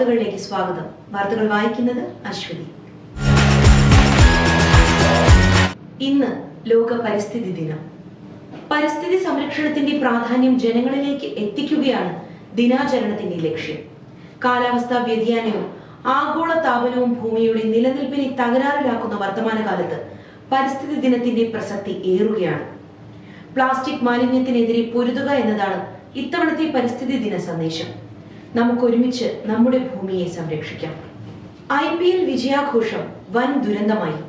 വാർത്തകളിലേക്ക് സ്വാഗതം. വാർത്തകൾ വായിക്കുന്നത് അശ്വതി. ഇന്ന് ലോക പരിസ്ഥിതി ദിനം. പരിസ്ഥിതി സംരക്ഷണത്തിന്റെ പ്രാധാന്യം ജനങ്ങളിലേക്ക് എത്തിക്കുകയാണ് ദിനാചരണത്തിന്റെ ലക്ഷ്യം. കാലാവസ്ഥാ വ്യതിയാനവും ആഗോള താപനവും ഭൂമിയുടെ നിലനിൽപ്പിനെ തകരാറിലാക്കുന്ന വർത്തമാനകാലത്ത് പരിസ്ഥിതി ദിനത്തിന്റെ പ്രസക്തി ഏറുകയാണ്. പ്ലാസ്റ്റിക് മാലിന്യത്തിനെതിരെ പൊരുതുക എന്നതാണ് ഇത്തവണത്തെ പരിസ്ഥിതി ദിന സന്ദേശം. നമുക്കൊരുമിച്ച് നമ്മുടെ ഭൂമിയെ സംരക്ഷിക്കാം. IPL വിജയാഘോഷം വൻ ദുരന്തമായി.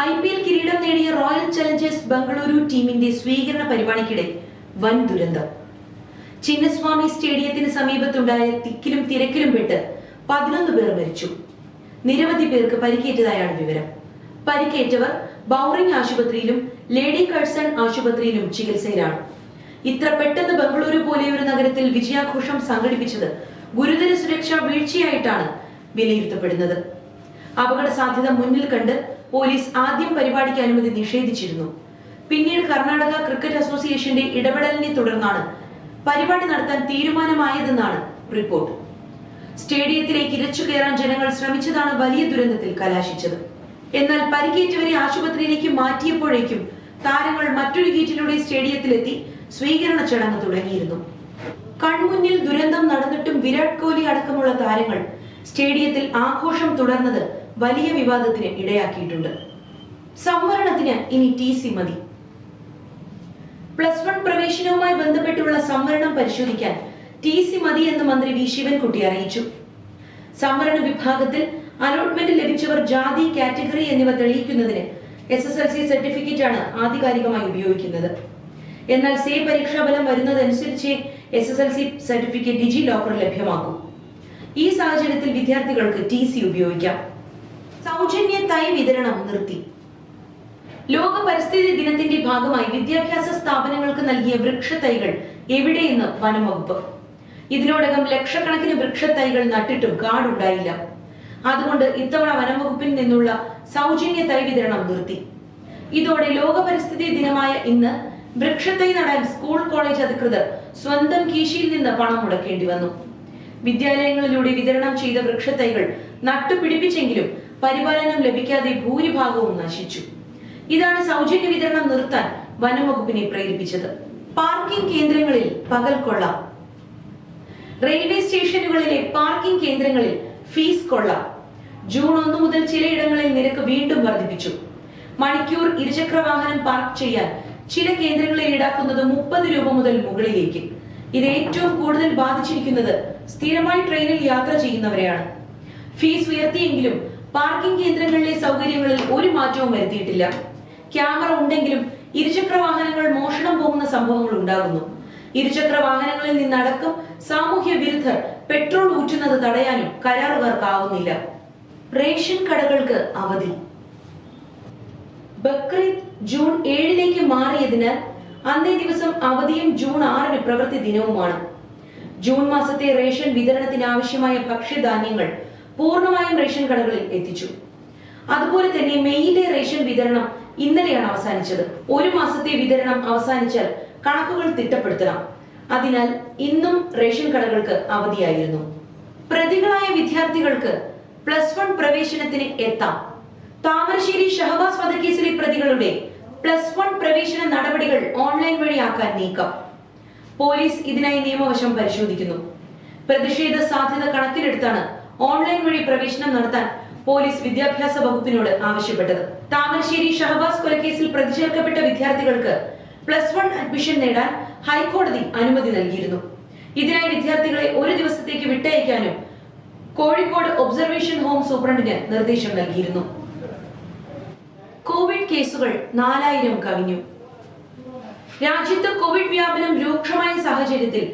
IPL കിരീടം നേടിയ റോയൽ ചലഞ്ചേഴ്സ് ബംഗളൂരു ടീമിന്റെ സ്വീകരണ പരിപാടിക്കിടെ വൻ ദുരന്തം. ചിന്നസ്വാമി സ്റ്റേഡിയത്തിന് സമീപത്തുണ്ടായ തിക്കിലും തിരക്കിലും പെട്ട് 11 പേർ മരിച്ചു. നിരവധി പേർക്ക് പരിക്കേറ്റതായാണ് വിവരം. പരിക്കേറ്റവർ ബൗറിംഗ് ആശുപത്രിയിലും ലേഡി കഴ്സൺ ആശുപത്രിയിലും ചികിത്സയിലാണ്. ഇത്ര പെട്ടെന്ന് ബംഗളൂരു പോലെയൊരു നഗരത്തിൽ വിജയാഘോഷം സംഘടിപ്പിച്ചത് ഗുരുതര സുരക്ഷാ വീഴ്ചയായിട്ടാണ് വിലയിരുത്തപ്പെടുന്നത്. അപകട സാധ്യത മുന്നിൽ കണ്ട് പോലീസ് ആദ്യം പരിപാടിക്ക് അനുമതി നിഷേധിച്ചിരുന്നു. പിന്നീട് കർണാടക ക്രിക്കറ്റ് അസോസിയേഷന്റെ ഇടപെടലിനെ തുടർന്നാണ് പരിപാടി നടത്താൻ തീരുമാനമായതെന്നാണ് റിപ്പോർട്ട്. സ്റ്റേഡിയത്തിലേക്ക് ഇരച്ചു കയറാൻ ജനങ്ങൾ ശ്രമിച്ചതാണ് വലിയ ദുരന്തത്തിൽ കലാശിച്ചത്. എന്നാൽ പരിക്കേറ്റവരെ ആശുപത്രിയിലേക്ക് മാറ്റിയപ്പോഴേക്കും താരങ്ങൾ മറ്റൊരു ഗേറ്റിലൂടെ സ്റ്റേഡിയത്തിലെത്തി സ്വീകരണ ചടങ്ങ് തുടങ്ങിയിരുന്നു. കൺമുന്നിൽ ദുരന്തം നടന്നിട്ടും വിരാട് കോഹ്ലി അടക്കമുള്ള താരങ്ങൾ സ്റ്റേഡിയത്തിൽ ആഘോഷം തുടർന്നത് വലിയ വിവാദത്തിന് ഇടയാക്കിയിട്ടുണ്ട്. സംവരണത്തിന് ഇനി TC മതി. +1 പ്രവേശനവുമായി ബന്ധപ്പെട്ടുള്ള സംവരണം പരിശോധിക്കാൻ TC മതി എന്ന് മന്ത്രി V ശിവൻകുട്ടി അറിയിച്ചു. സംവരണ വിഭാഗത്തിൽ അലോട്ട്മെന്റ് ലഭിച്ചവർ ജാതി, കാറ്റഗറി എന്നിവ തെളിയിക്കുന്നതിന് SSLC സർട്ടിഫിക്കറ്റ് ആണ് ആധികാരികമായി ഉപയോഗിക്കുന്നത്. എന്നാൽ സേ പരീക്ഷാഫലം വരുന്നതനുസരിച്ച് SSLC സർട്ടിഫിക്കറ്റ് ഡിജി ലോക്കർ ലഭ്യമാക്കും. ഈ സാഹചര്യത്തിൽ വിദ്യാർത്ഥികൾക്ക് TC ഉപയോഗിക്കാം. സൗജന്യ തൈ വിതരണം നിർത്തി. ലോക പരിസ്ഥിതി ദിനത്തിന്റെ ഭാഗമായി വിദ്യാഭ്യാസ സ്ഥാപനങ്ങൾക്ക് നൽകിയ വൃക്ഷത്തൈകൾ എവിടെയെന്ന് വനം വകുപ്പ്. ഇതിനോടകം ലക്ഷക്കണക്കിന് വൃക്ഷത്തൈകൾ നട്ടിട്ടും കാടുണ്ടായില്ല. അതുകൊണ്ട് ഇത്തവണ വനം വകുപ്പിൽ നിന്നുള്ള സൗജന്യ തൈ വിതരണം നിർത്തി. ഇതോടെ ലോക പരിസ്ഥിതി ദിനമായ ഇന്ന് വൃക്ഷത്തൈ നടാൻ സ്കൂൾ കോളേജ് അധികൃതർ സ്വന്തം കീശയിൽ നിന്ന് പണം മുടക്കേണ്ടി വന്നു. വിദ്യാലയങ്ങളിലൂടെ വിതരണം ചെയ്ത വൃക്ഷത്തൈകൾ നട്ടുപിടിപ്പിച്ചെങ്കിലും പരിപാലനം ലഭിക്കാതെ ഭൂരിഭാഗവും നശിച്ചു. ഇതാണ് സൗജന്യ വിതരണം നിർത്താൻ വനം വകുപ്പിനെ പ്രേരിപ്പിച്ചത്. പാർക്കിംഗ് കേന്ദ്രങ്ങളിൽ പകൽ കൊള്ള. റെയിൽവേ സ്റ്റേഷനുകളിലെ പാർക്കിംഗ് കേന്ദ്രങ്ങളിൽ ഫീസ് കൊള്ള. ജൂൺ 1 മുതൽ ചിലയിടങ്ങളിൽ നിരക്ക് വീണ്ടും വർദ്ധിപ്പിച്ചു. മണിക്കൂർ ഇരുചക്ര വാഹനം പാർക്ക് ചെയ്യാൻ ചില കേന്ദ്രങ്ങളിൽ ഈടാക്കുന്നത് 30 രൂപ മുതൽ മുകളിലേക്ക്. ഇത് ഏറ്റവും കൂടുതൽ ബാധിച്ചിരിക്കുന്നത് സ്ഥിരമായി ട്രെയിനിൽ യാത്ര ചെയ്യുന്നവരെയാണ്. ഫീസ് ഉയർത്തിയെങ്കിലും പാർക്കിംഗ് കേന്ദ്രങ്ങളിലെ സൗകര്യങ്ങളിൽ ഒരു മാറ്റവും വരുത്തിയിട്ടില്ല. ക്യാമറ ഉണ്ടെങ്കിലും ഇരുചക്ര വാഹനങ്ങൾ മോഷണം പോകുന്ന സംഭവങ്ങൾ ഉണ്ടാകുന്നു. ഇരുചക്ര വാഹനങ്ങളിൽ നിന്നടക്കം സാമൂഹ്യ വിരുദ്ധർ പെട്രോൾ ഊറ്റുന്നത് തടയാനും കരാറുകാർക്കാവുന്നില്ല. റേഷൻ കടകൾക്ക് അവധി. ബക്രീദ് ജൂൺ 7 മാറിയതിനാൽ അന്നേ ദിവസം അവധിയും ജൂൺ 6 പ്രവൃത്തി ദിനവുമാണ്. ജൂൺ മാസത്തെ റേഷൻ വിതരണത്തിന് ആവശ്യമായ ഭക്ഷ്യധാന്യങ്ങൾ പൂർണ്ണമായും റേഷൻ കടകളിൽ എത്തിച്ചു. അതുപോലെ തന്നെ മെയ്യിലെ റേഷൻ വിതരണം ഇന്നലെയാണ് അവസാനിച്ചത്. ഒരു മാസത്തെ വിതരണം അവസാനിച്ചാൽ കണക്കുകൾ തിട്ടപ്പെടുത്തണം. അതിനാൽ ഇന്നും റേഷൻ കടകൾക്ക് അവധിയായിരുന്നു. പ്രതികളായ വിദ്യാർത്ഥികൾക്ക് +1 പ്രവേശനത്തിന് എത്താം. താമരശ്ശേരി ഷഹബാസ് വധക്കേസിലെ പ്രതികളുടെ +1 പ്രവേശന നടപടികൾ ഓൺലൈൻ വഴിയാക്കാൻ നീക്കം. പോലീസ് ഇതിനായി നിയമവശം പരിശോധിക്കുന്നു. പ്രതിഷേധ സാധ്യത കണക്കിലെടുത്താണ് ഓൺലൈൻ വഴി പ്രവേശനം നടത്താൻ പോലീസ് വിദ്യാഭ്യാസ വകുപ്പിനോട് ആവശ്യപ്പെട്ടത്. താമരശ്ശേരി ഷഹബാസ് കൊലക്കേസിൽ പ്രതിചേർക്കപ്പെട്ട വിദ്യാർത്ഥികൾക്ക് +1 അഡ്മിഷൻ നേടാൻ ഹൈക്കോടതി അനുമതി നൽകിയിരുന്നു. ഇതിനായി വിദ്യാർത്ഥികളെ ഒരു ദിവസത്തേക്ക് വിട്ടയക്കാനും കോഴിക്കോട് ഒബ്സർവേഷൻ ഹോം സൂപ്രണ്ടിന് നിർദ്ദേശം നൽകിയിരുന്നു. കോവിഡ് കേസുകൾ 4000 കവിഞ്ഞു. രാജ്യത്ത് കോവിഡ് വ്യാപനം രൂക്ഷമായ സാഹചര്യത്തിൽ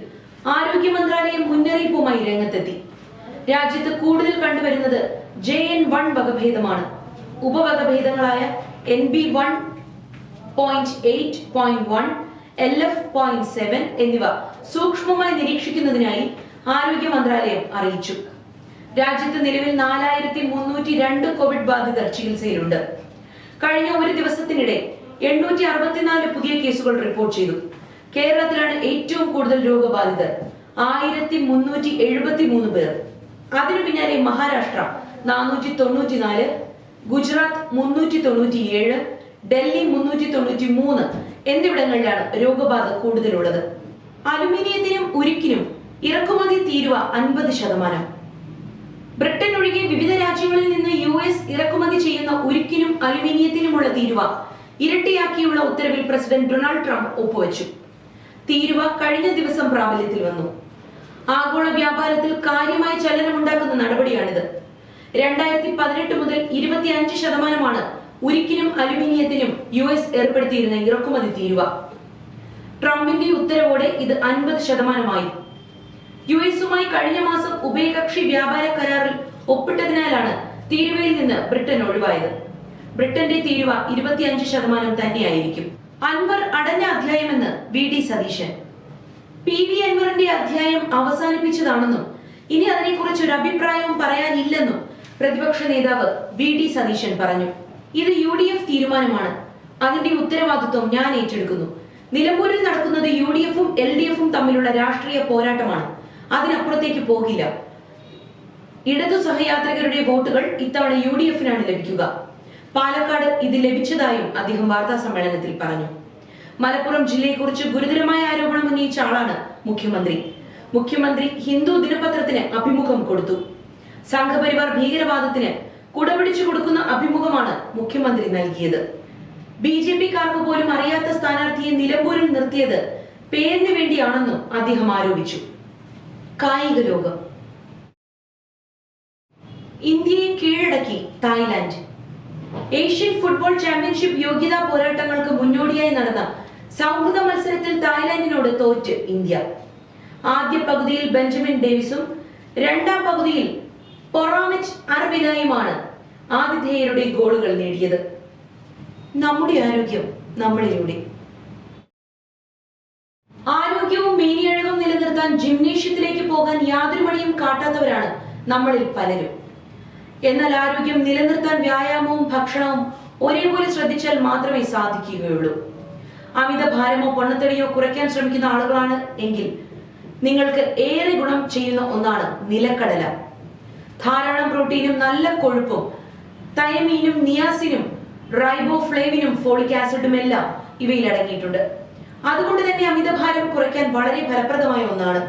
ആരോഗ്യ മന്ത്രാലയം മുന്നറിയിപ്പുമായി രംഗത്തെത്തി. രാജ്യത്ത് കൂടുതൽ കണ്ടുവരുന്നത് JN1 വകഭേദമാണ്. ഉപവകഭേദങ്ങളായ NB1.8.1, LF.7 എന്നിവ സൂക്ഷ്മമായി നിരീക്ഷിക്കുന്നതിനായി ആരോഗ്യ മന്ത്രാലയം അറിയിച്ചു. രാജ്യത്ത് നിലവിൽ 4302 കോവിഡ് ബാധിതർ ചികിത്സയിലുണ്ട്. കഴിഞ്ഞ ഒരു ദിവസത്തിനിടെ 864 പുതിയ കേസുകൾ റിപ്പോർട്ട് ചെയ്തു. കേരളത്തിലാണ് ഏറ്റവും കൂടുതൽ രോഗബാധിതർ, 1373 പേർ. അതിനു പിന്നാലെ മഹാരാഷ്ട്ര 494, ഗുജറാത്ത് 397, ഡൽഹി 393 എന്നിവിടങ്ങളിലാണ് രോഗബാധ കൂടുതലുള്ളത്. അലുമിനിയത്തിനും ഉരുക്കിനും ഇറക്കുമതി തീരുവ 50%. ബ്രിട്ടൻ ഒഴികെ വിവിധ രാജ്യങ്ങളിൽ നിന്ന് US ഇറക്കുമതി ചെയ്യുന്ന ഉരുക്കിനും അലുമിനിയത്തിനുമുള്ള തീരുവ ഇരട്ടിയാക്കിയുള്ള ഉത്തരവിൽ പ്രസിഡന്റ് ഡൊണാൾഡ് ട്രംപ് ഒപ്പുവെച്ചു. തീരുവ കഴിഞ്ഞ ദിവസം പ്രാബല്യത്തിൽ വന്നു. ആഗോള വ്യാപാരത്തിൽ കാര്യമായ ചലനമുണ്ടാക്കുന്ന നടപടിയാണിത്. 2018 മുതൽ 25% ഉരുക്കിനും അലുമിനിയത്തിനും US ഏർപ്പെടുത്തിയിരുന്ന ഇറക്കുമതി തീരുവ. ട്രംപിന്റെ ഉത്തരവോടെ ഇത് 50%. US-ഉമായി കഴിഞ്ഞ മാസം ഉഭയകക്ഷി വ്യാപാര കരാറിൽ ഒപ്പിട്ടതിനാലാണ് തീരുവയിൽ നിന്ന് ബ്രിട്ടൻ ഒഴിവായത്. ബ്രിട്ടന്റെ തീരുവ 25% തന്നെയായിരിക്കും. അൻവർ അടഞ്ഞ അധ്യായമെന്ന് VD സതീശൻ. PV അൻവറിന്റെ അധ്യായം അവസാനിപ്പിച്ചതാണെന്നും ഇനി അതിനെക്കുറിച്ച് ഒരു അഭിപ്രായവും പറയാനില്ലെന്നും പ്രതിപക്ഷ നേതാവ് VD സതീശൻ പറഞ്ഞു. ഇത് UDF തീരുമാനമാണ്. അതിന്റെ ഉത്തരവാദിത്വം ഞാൻ ഏറ്റെടുക്കുന്നു. നിലമ്പൂരിൽ നടക്കുന്നത് UDF-ഉം LDF-ഉം തമ്മിലുള്ള രാഷ്ട്രീയ പോരാട്ടമാണ്. അതിനപ്പുറത്തേക്ക് പോകില്ല. ഇടതു സഹയാത്രികരുടെ വോട്ടുകൾ ഇത്തവണ UDF-നാണ് ലഭിക്കുക. പാലക്കാട് ഇത് ലഭിച്ചതായും അദ്ദേഹം വാർത്താ സമ്മേളനത്തിൽ പറഞ്ഞു. മലപ്പുറം ജില്ലയെക്കുറിച്ച് ഗുരുതരമായ ആരോപണം ഉന്നയിച്ച ആളാണ് മുഖ്യമന്ത്രി. മുഖ്യമന്ത്രി ഹിന്ദു ദിനപത്രത്തിന് അഭിമുഖം കൊടുത്തു. സംഘപരിവാർ ഭീകരവാദത്തിന് കുടപിടിച്ചു കൊടുക്കുന്ന അഭിമുഖമാണ് മുഖ്യമന്ത്രി നൽകിയത്. BJP-കാർക്ക് പോലും അറിയാത്ത സ്ഥാനാർത്ഥിയെ നിലമ്പൂരിൽ നിർത്തിയത് പേരിന് വേണ്ടിയാണെന്നും അദ്ദേഹം ആരോപിച്ചു. കായിക ലോകം. ഇന്ത്യയെ കീഴടക്കി തായ്ലാന്റ്. ഏഷ്യൻ ഫുട്ബോൾ ചാമ്പ്യൻഷിപ്പ് യോഗ്യതാ പോരാട്ടങ്ങൾക്ക് മുന്നോടിയായി നടന്ന സൗഹൃദ മത്സരത്തിൽ തായ്ലാന്റിനോട് തോറ്റ് ഇന്ത്യ. ആദ്യ പകുതിയിൽ ബെഞ്ചമിൻ ഡേവിസും രണ്ടാം പകുതിയിൽ പൊറാമിച്ച് അർബിനായുമാണ് ആതിഥേയരുടെ ഗോളുകൾ നേടിയത്. നമ്മുടെ ആരോഗ്യം നമ്മളിലൂടെ. ആരോഗ്യവും മേനിയഴകും നിലനിർത്താൻ ജിംനേഷ്യത്തിലേക്ക് പോകാൻ യാതൊരു മടിയും കാട്ടാത്തവരാണ് നമ്മളിൽ പലരും. എന്നാൽ ആരോഗ്യം നിലനിർത്താൻ വ്യായാമവും ഭക്ഷണവും ഒരേപോലെ ശ്രദ്ധിച്ചാൽ മാത്രമേ സാധിക്കുകയുള്ളൂ. അമിത ഭാരമോ പൊണ്ണത്തടിയോ കുറയ്ക്കാൻ ശ്രമിക്കുന്ന ആളുകളാണ് എങ്കിൽ നിങ്ങൾക്ക് ഏറെ ഗുണം ചെയ്യുന്ന ഒന്നാണ് നിലക്കടല. ധാരാളം പ്രോട്ടീനും നല്ല കൊഴുപ്പും തയമീനും നിയാസിനും റൈബോഫ്ലേവിനും ഫോളിക് ആസിഡും എല്ലാം ഇവയിൽ അടങ്ങിയിട്ടുണ്ട്. അതുകൊണ്ട് തന്നെ അമിതഭാരം കുറയ്ക്കാൻ വളരെ ഫലപ്രദമായ ഒന്നാണ്.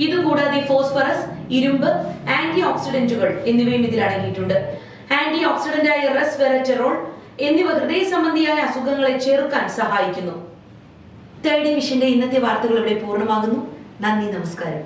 ഇതുകൂടാതെ ഫോസ്ഫറസ്, ഇരുമ്പ്, ആന്റി ഓക്സിഡന്റുകൾ എന്നിവയും ഇതിൽ അടങ്ങിയിട്ടുണ്ട്. ആന്റി ഓക്സിഡന്റായ റെസ്വെറട്രോൾ എന്നിവ ഹൃദയ സംബന്ധിയായ അസുഖങ്ങളെ ചെറുക്കാൻ സഹായിക്കുന്നു. തേർഡ് വിഷന്റെ ഇന്നത്തെ വാർത്തകൾ ഇവിടെ പൂർണ്ണമാകുന്നു. നന്ദി, നമസ്കാരം.